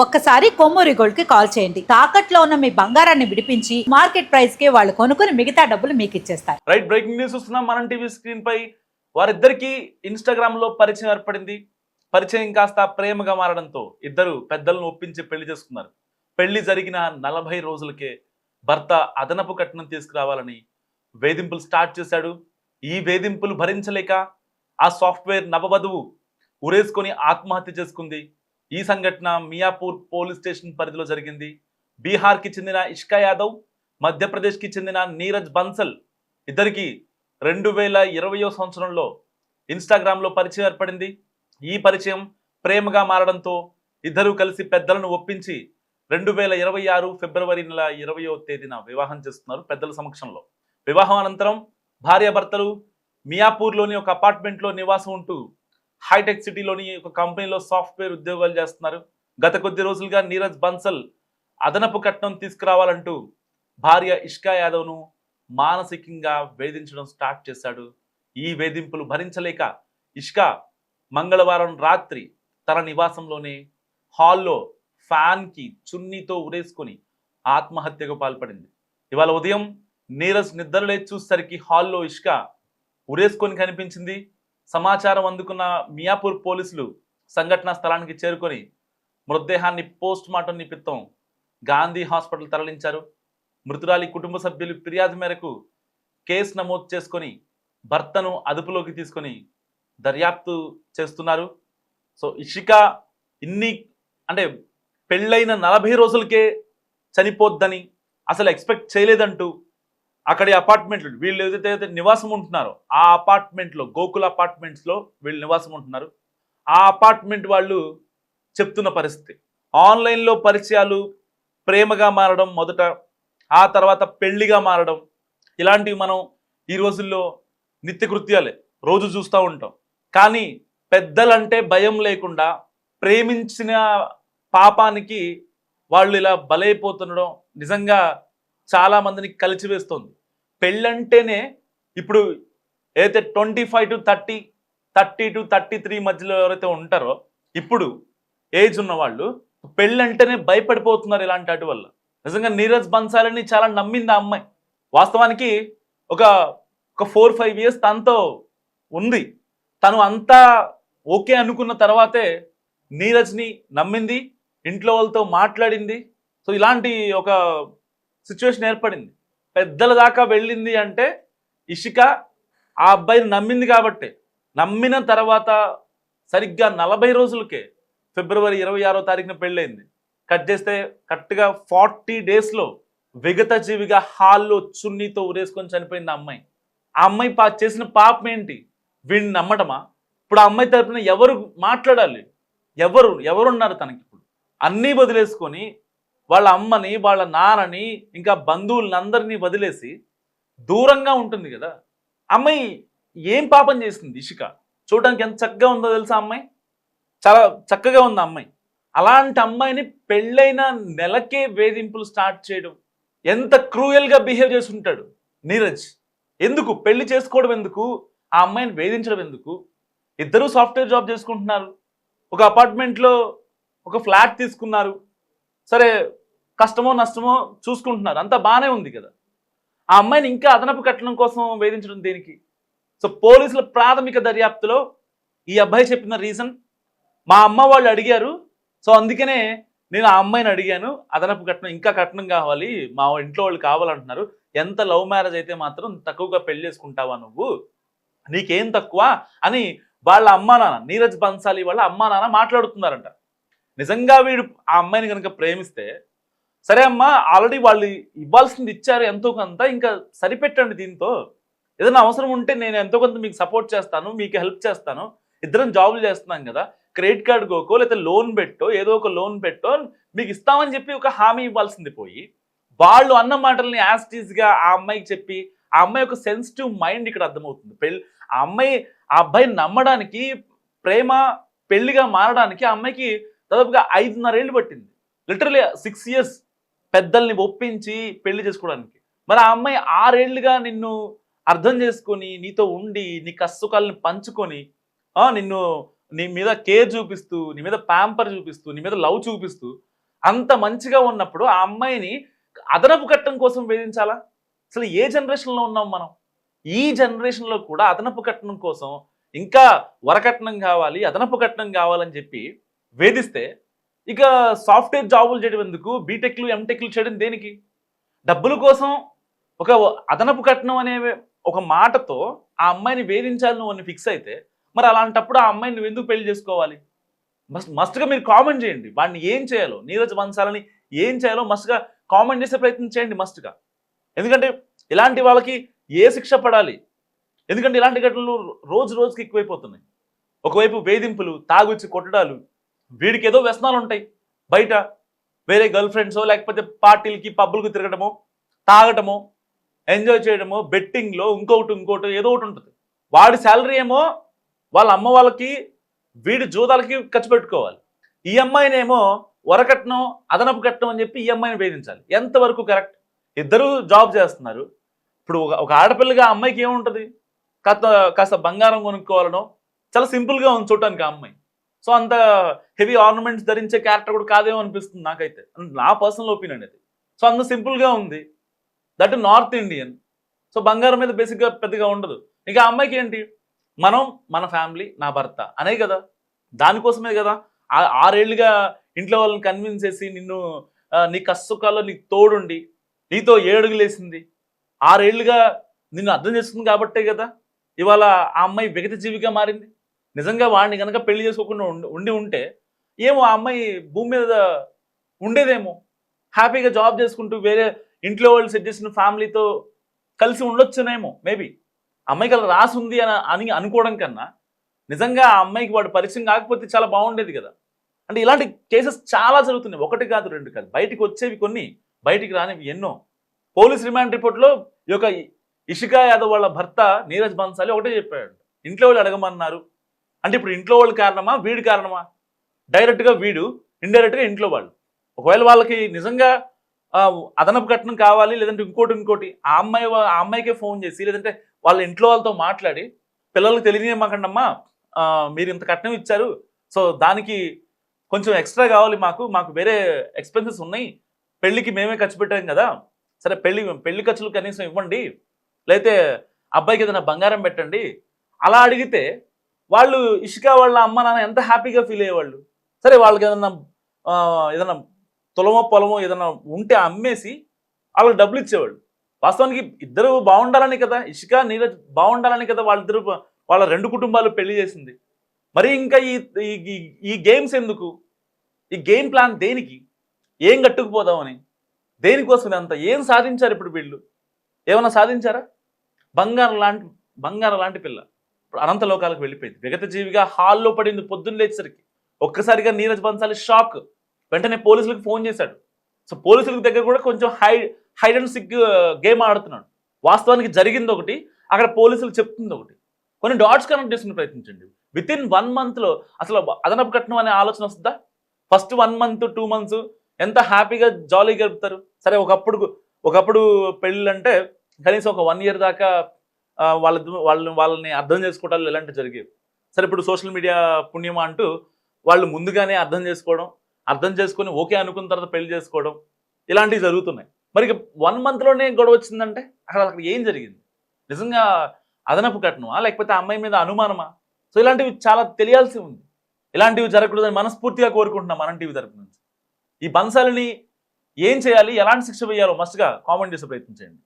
ఒక్కసారి కొమ్మూరి గోల్డ్ కి కాల్ చేయండి. తాకట్లో ఉన్న మీ బంగారాన్ని విడిపించి మార్కెట్ ప్రైస్ కి వాళ్ళు కొనుక్కుని మిగతా డబ్బులు మీకు ఇచ్చేస్తారు. రైట్, బ్రేకింగ్ న్యూస్ వస్తున్నాం. మనం టీవీ స్క్రీన్ పై వారిద్దరికి ఇన్స్టాగ్రామ్ లో పరిచయం ఏర్పడింది. పరిచయం కాస్త ప్రేమగా మారడంతో ఇద్దరు పెద్దలను ఒప్పించి పెళ్లి చేసుకున్నారు. పెళ్లి జరిగిన 40 రోజులకే భర్త అదనపు కట్నం తీసుకురావాలని వేధింపులు స్టార్ట్ చేశాడు. ఈ వేధింపులు భరించలేక ఆ సాఫ్ట్వేర్ నవవధువు ఉరేసుకొని ఆత్మహత్య చేసుకుంది. ఈ సంఘటన మియాపూర్ పోలీస్ స్టేషన్ పరిధిలో జరిగింది. బీహార్కి చెందిన ఇష్కా యాదవ్, మధ్యప్రదేశ్కి చెందిన నీరజ్ బన్సల్ ఇద్దరికి 2020 సంవత్సరంలో ఇన్స్టాగ్రామ్లో పరిచయం ఏర్పడింది. ఈ పరిచయం ప్రేమగా మారడంతో ఇద్దరూ కలిసి పెద్దలను ఒప్పించి 2026 ఫిబ్రవరి నెల 20వ తేదీన వివాహం చేస్తున్నారు పెద్దల సమక్షంలో. వివాహం అనంతరం భార్యాభర్తలు మియాపూర్లోని ఒక అపార్ట్మెంట్లో నివాసం ఉంటూ హైటెక్ సిటీలోని ఒక కంపెనీలో సాఫ్ట్వేర్ ఉద్యోగాలు చేస్తున్నారు. గత కొద్ది రోజులుగా నీరజ్ బన్సల్ అదనపు కట్నం తీసుకురావాలంటూ భార్య ఇష్కా యాదవ్ను మానసికంగా వేధించడం స్టార్ట్ చేశాడు. ఈ వేధింపులు భరించలేక ఇష్కా మంగళవారం రాత్రి తన నివాసంలోనే హాల్లో ఫ్యాన్కి చున్నీతో ఉరేసుకొని ఆత్మహత్యకు పాల్పడింది. ఇవాళ ఉదయం నీరజ్ నిద్రలేచి చూసేసరికి హాల్లో ఇష్కా ఉరేసుకొని కనిపించింది. సమాచారం అందుకున్న మియాపూర్ పోలీసులు సంఘటనా స్థలానికి చేరుకొని మృతదేహాన్ని పోస్ట్ మార్టం నిమిత్తం గాంధీ హాస్పిటల్ తరలించారు. మృతురాలి కుటుంబ సభ్యులు ఫిర్యాదు మేరకు కేసు నమోదు చేసుకొని భర్తను అదుపులోకి తీసుకొని దర్యాప్తు చేస్తున్నారు. సో ఇషికా అంటే పెళ్ళైన 40 రోజులకే చనిపోద్దని అసలు ఎక్స్పెక్ట్ చేయలేదంటూ అక్కడి అపార్ట్మెంట్లు వీళ్ళు ఏదైతే నివాసం ఉంటున్నారో ఆ అపార్ట్మెంట్లో గోకుల్ అపార్ట్మెంట్స్లో వీళ్ళు నివాసం ఉంటున్నారు. ఆ అపార్ట్మెంట్ వాళ్ళు చెప్తున్న పరిస్థితి, ఆన్లైన్లో పరిచయాలు ప్రేమగా మారడం మొదట, ఆ తర్వాత పెళ్లిగా మారడం, ఇలాంటివి మనం ఈ రోజుల్లో నిత్యకృత్యాలే రోజు చూస్తూ ఉంటాం. కానీ పెద్దలంటే భయం లేకుండా ప్రేమించిన పాపానికి వాళ్ళు ఇలా బలైపోతుండడం నిజంగా చాలా మందిని కలిచివేస్తుంది. పెళ్ళంటేనే ఇప్పుడు ఏదైతే 25 to 30, 30 to 33 మధ్యలో ఎవరైతే ఉంటారో ఇప్పుడు ఏజ్ ఉన్న వాళ్ళు పెళ్ళంటేనే భయపడిపోతున్నారు ఇలాంటి వాటి వల్ల. నిజంగా నీరజ్ బన్సాలని చాలా నమ్మింది ఆ అమ్మాయి. వాస్తవానికి ఒక 4-5 years తనతో ఉంది. తను అంతా ఓకే అనుకున్న తర్వాతే నీరజ్ని నమ్మింది, ఇంట్లో వాళ్ళతో మాట్లాడింది. సో ఇలాంటి ఒక సిచ్యువేషన్ ఏర్పడింది. పెద్దల దాకా వెళ్ళింది అంటే ఇషిక ఆ అబ్బాయిని నమ్మింది కాబట్టి. నమ్మిన తర్వాత సరిగ్గా 40 రోజులకే ఫిబ్రవరి 26వ తారీఖున పెళ్ళైంది. కట్ చేస్తే కరెక్ట్గా 40 daysలో విగత జీవిగా హాల్లో చున్నీతో ఉరేసుకొని చనిపోయింది ఆ అమ్మాయి. ఆ అమ్మాయి చేసిన పాపం ఏంటి? వీడిని నమ్మటమా? ఇప్పుడు ఆ అమ్మాయి తరపున ఎవరు మాట్లాడాలి? ఎవరున్నారు తనకి? ఇప్పుడు అన్నీ వదిలేసుకొని వాళ్ళ అమ్మని, వాళ్ళ నాన్నని, ఇంకా బంధువులందరినీ వదిలేసి దూరంగా ఉంటుంది కదా. అమ్మాయి ఏం పాపం చేసింది ఇషిక? చూడడానికి ఎంత చక్కగా ఉందో తెలుసా అమ్మాయి? చాలా చక్కగా ఉంది అమ్మాయి. అలాంటి అమ్మాయిని పెళ్ళైన నెలకే వేధింపులు స్టార్ట్ చేయడం, ఎంత క్రూయల్గా బిహేవ్ చేసి ఉంటాడు నీరజ్. ఎందుకు పెళ్లి చేసుకోవడం? ఎందుకు ఆ అమ్మాయిని వేధించడం? ఎందుకు? ఇద్దరూ సాఫ్ట్వేర్ జాబ్ చేసుకుంటున్నారు, ఒక అపార్ట్మెంట్లో ఒక ఫ్లాట్ తీసుకున్నారు, సరే కష్టమో నష్టమో చూసుకుంటున్నారు, అంతా బాగానే ఉంది కదా. ఆ అమ్మాయిని ఇంకా అదనపు కట్నం కోసం వేధించడం దేనికి? సో పోలీసుల ప్రాథమిక దర్యాప్తులో ఈ అబ్బాయి చెప్పిన రీజన్, మా అమ్మ వాళ్ళు అడిగారు, సో అందుకనే నేను ఆ అమ్మాయిని అడిగాను, అదనపు కట్నం, ఇంకా కట్నం కావాలి, మా ఇంట్లో వాళ్ళు కావాలంటున్నారు. ఎంత లవ్ మ్యారేజ్ అయితే మాత్రం తక్కువగా పెళ్లి చేసుకుంటావా నువ్వు? నీకేం తక్కువ అని వాళ్ళ అమ్మా నాన్న, నీరజ్ బన్సాలి వాళ్ళ అమ్మా నాన్న మాట్లాడుతున్నారంట. నిజంగా వీడు ఆ అమ్మాయిని కనుక ప్రేమిస్తే, సరే అమ్మా ఆల్రెడీ వాళ్ళు ఇవ్వాల్సింది ఇచ్చారు ఎంతో కొంత, ఇంకా సరిపెట్టండి, దీంతో ఏదైనా అవసరం ఉంటే నేను ఎంతో కొంత మీకు సపోర్ట్ చేస్తాను, మీకు హెల్ప్ చేస్తాను, ఇద్దరం జాబులు చేస్తున్నాం కదా, క్రెడిట్ కార్డు కోకో లేకపోతే లోన్ పెట్టో, ఏదో ఒక లోన్ పెట్టో మీకు ఇస్తామని చెప్పి ఒక హామీ ఇవ్వాల్సింది పోయి, వాళ్ళు అన్న మాటల్ని యాస్టీజ్గా ఆ అమ్మాయికి చెప్పి, ఆ అమ్మాయి ఒక సెన్సిటివ్ మైండ్ ఇక్కడ అర్థమవుతుంది. ఆ అబ్బాయిని నమ్మడానికి, ప్రేమ పెళ్లిగా మారడానికి ఆ అమ్మాయికి దాదాపుగా 5.5 ఏళ్ళు పట్టింది. లిటరలీ 6 years పెద్దల్ని ఒప్పించి పెళ్లి చేసుకోవడానికి. మరి ఆ అమ్మాయి 6 ఏళ్ళుగా నిన్ను అర్థం చేసుకొని, నీతో ఉండి, నీ కష్టసుఖాలను పంచుకొని, నిన్ను నీ మీద కేర్ చూపిస్తూ, నీ మీద ప్యాంపర్ చూపిస్తూ, నీ మీద లవ్ చూపిస్తూ అంత మంచిగా ఉన్నప్పుడు ఆ అమ్మాయిని అదనపు కట్నం కోసం వేధించాలా? అసలు ఏ జనరేషన్లో ఉన్నాం మనం? ఈ జనరేషన్లో కూడా అదనపు కట్నం కోసం ఇంకా వరకట్నం కావాలి, అదనపు కట్నం కావాలని చెప్పి వేధిస్తే ఇక సాఫ్ట్వేర్ జాబులు చేయడం ఎందుకు? బీటెక్లు ఎంటెక్లు చేయడం దేనికి? డబ్బుల కోసం ఒక అదనపు కట్నం అనే ఒక మాటతో ఆ అమ్మాయిని వేధించాలి నువ్వు అని ఫిక్స్ అయితే మరి అలాంటప్పుడు ఆ అమ్మాయిని నువ్వు ఎందుకు పెళ్లి చేసుకోవాలి? మస్ట్గా మీరు కామెంట్ చేయండి. వాడిని ఏం చేయాలో, నీరజ్ బన్సాలని ఏం చేయాలో మస్ట్గా కామెంట్ చేసే ప్రయత్నం చేయండి మస్ట్గా. ఎందుకంటే ఇలాంటి వాళ్ళకి ఏ శిక్ష పడాలి? ఎందుకంటే ఇలాంటి ఘటనలు రోజు రోజుకి ఎక్కువైపోతున్నాయి. ఒకవైపు వేధింపులు, తాగుచ్చి కొట్టడాలు, వీడికి ఏదో వ్యసనాలు ఉంటాయి బయట, వేరే గర్ల్ ఫ్రెండ్సో లేకపోతే పార్టీలకి పబ్బులకు తిరగడమో, తాగటమో, ఎంజాయ్ చేయడమో, బెట్టింగ్లో ఇంకోటి ఏదో ఒకటి ఉంటుంది. వాడి శాలరీ ఏమో వాళ్ళ అమ్మ వాళ్ళకి, వీడి జూదాలకి ఖర్చు పెట్టుకోవాలి. ఈ అమ్మాయినేమో వరకట్నం, అదనపు కట్నం అని చెప్పి ఈ అమ్మాయిని వేధించాలి. ఎంతవరకు కరెక్ట్? ఇద్దరు జాబ్ చేస్తున్నారు. ఇప్పుడు ఒక ఆడపిల్లగా ఆ అమ్మాయికి ఏముంటుంది? కాస్త బంగారం కొనుక్కోవాలనో, చాలా సింపుల్గా ఉంది చూడటానికి ఆ అమ్మాయి. సో అంత హెవీ ఆర్నమెంట్స్ ధరించే క్యారెక్టర్ కూడా కాదేమో అనిపిస్తుంది నాకైతే, నా పర్సనల్ ఒపీనియన్ అది. సో అంత సింపుల్గా ఉంది, దట్ నార్త్ ఇండియన్. సో బంగారం మీద బేసిక్గా పెద్దగా ఉండదు. ఇక ఆ అమ్మాయికి ఏంటి, మనం, మన ఫ్యామిలీ, నా భర్త అనే కదా, దానికోసమే కదా 6 ఏళ్ళుగా ఇంట్లో వాళ్ళని కన్విన్స్ చేసి నిన్ను నీ కష్టసుఖాల్లో నీకు తోడుండి నీతో 7 అడుగులేసింది. 6 ఏళ్ళుగా నిన్ను అర్థం చేసుకుంది కాబట్టే కదా ఇవాళ ఆ అమ్మాయి విగత జీవిగా మారింది. నిజంగా వాడిని కనుక పెళ్లి చేసుకోకుండా ఉంటే ఏమో ఆ అమ్మాయి భూమి మీద ఉండేదేమో, హ్యాపీగా జాబ్ చేసుకుంటూ వేరే ఇంట్లో వాళ్ళు సెట్ చేసిన ఫ్యామిలీతో కలిసి ఉండొచ్చునేమో. మేబీ అమ్మాయికి అలా రాసి ఉంది అని అనుకోవడం కన్నా నిజంగా ఆ అమ్మాయికి వాడు పరిచయం కాకపోతే చాలా బాగుండేది కదా. అంటే ఇలాంటి కేసెస్ చాలా జరుగుతున్నాయి, 1 కాదు 2 కాదు. బయటికి వచ్చేవి కొన్ని, బయటికి రానివి ఎన్నో. పోలీస్ రిమాండ్ రిపోర్ట్లో ఈ యొక్క ఇషికా యాదవ్ వాళ్ళ భర్త నీరజ్ బన్సాలి ఒకటే చెప్పాడు, ఇంట్లో వాళ్ళు అడగమన్నారు. అంటే ఇప్పుడు ఇంట్లో వాళ్ళు కారణమా, వీడి కారణమా? డైరెక్ట్గా వీడు, ఇండైరెక్ట్గా ఇంట్లో వాళ్ళు. ఒకవేళ వాళ్ళకి నిజంగా అదనపు కట్నం కావాలి, లేదంటే ఇంకోటి ఆ అమ్మాయికే ఫోన్ చేసి, లేదంటే వాళ్ళ ఇంట్లో వాళ్ళతో మాట్లాడి, పిల్లలకు తెలియనియమాకండమ్మా, మీరు ఇంత కట్నం ఇచ్చారు, సో దానికి కొంచెం ఎక్స్ట్రా కావాలి, మాకు వేరే ఎక్స్పెన్సెస్ ఉన్నాయి, పెళ్ళికి మేమే ఖర్చు పెట్టాం కదా, సరే పెళ్లి ఖర్చులు కనీసం ఇవ్వండి, లేకపోతే అబ్బాయికి ఏదైనా బంగారం పెట్టండి, అలా అడిగితే వాళ్ళు ఇషికా వాళ్ళ అమ్మ నాన్న ఎంత హ్యాపీగా ఫీల్ అయ్యేవాళ్ళు. సరే వాళ్ళకి ఏదైనా తులమో పొలమో ఏదైనా ఉంటే అమ్మేసి వాళ్ళకి డబ్బులు ఇచ్చేవాళ్ళు. వాస్తవానికి ఇద్దరు బాగుండాలని కదా, ఇషికా నీరజ్ బాగుండాలని కదా వాళ్ళ 2 కుటుంబాలు పెళ్లి చేసింది. మరి ఇంకా ఈ గేమ్స్ ఎందుకు? ఈ గేమ్ ప్లాన్ దేనికి? ఏం కట్టుకుపోదామని? దేనికోసం ఇదంతా? ఏం సాధించారు ఇప్పుడు వీళ్ళు? ఏమైనా సాధించారా? బంగారం లాంటి పిల్ల ఇప్పుడు అనంత లోకాలకు వెళ్ళిపోయింది. విగత జీవిగా హాల్లో పడింది పొద్దున్న లేచేసరికి. ఒక్కసారిగా నీరజ్ బన్సాలి షాక్. వెంటనే పోలీసులకు ఫోన్ చేశాడు. సో పోలీసుల దగ్గర కూడా కొంచెం హైడ్ అండ్ సిక్ గేమ్ ఆడుతున్నాడు. వాస్తవానికి జరిగింది ఒకటి, అక్కడ పోలీసులు చెప్తుంది ఒకటి. కొన్ని డాట్స్ కనెక్ట్ చేసుకునే ప్రయత్నించండి. విత్ ఇన్ 1 మంత్లో అసలు అదనపు కట్నం అనే ఆలోచన వస్తుందా? ఫస్ట్ 1 మంత్ 2 మంత్స్ ఎంత హ్యాపీగా జాలీ గడుపుతారు. సరే ఒకప్పుడు పెళ్ళి అంటే కనీసం ఒక 1 ఇయర్ దాకా వాళ్ళని అర్థం చేసుకోవడాలు ఇలాంటివి జరిగేవి. సరే ఇప్పుడు సోషల్ మీడియా పుణ్యమా అంటూ వాళ్ళు ముందుగానే అర్థం చేసుకొని ఓకే అనుకున్న తర్వాత పెళ్లి చేసుకోవడం, ఇలాంటివి జరుగుతున్నాయి. మరి 1 మంత్లోనే గొడవ వచ్చిందంటే అక్కడ ఏం జరిగింది? నిజంగా అదనపు కట్నమా, లేకపోతే ఆ అమ్మాయి మీద అనుమానమా? సో ఇలాంటివి చాలా తెలియాల్సి ఉంది. ఇలాంటివి జరగకూడదని మనస్ఫూర్తిగా కోరుకుంటున్నాం మనం టీవీ తరపు నుంచి. ఈ బన్సాలిని ఏం చేయాలి, ఎలాంటి శిక్ష వేయాలో మస్ట్గా కామెంట్ చేసే ప్రయత్నం చేయండి.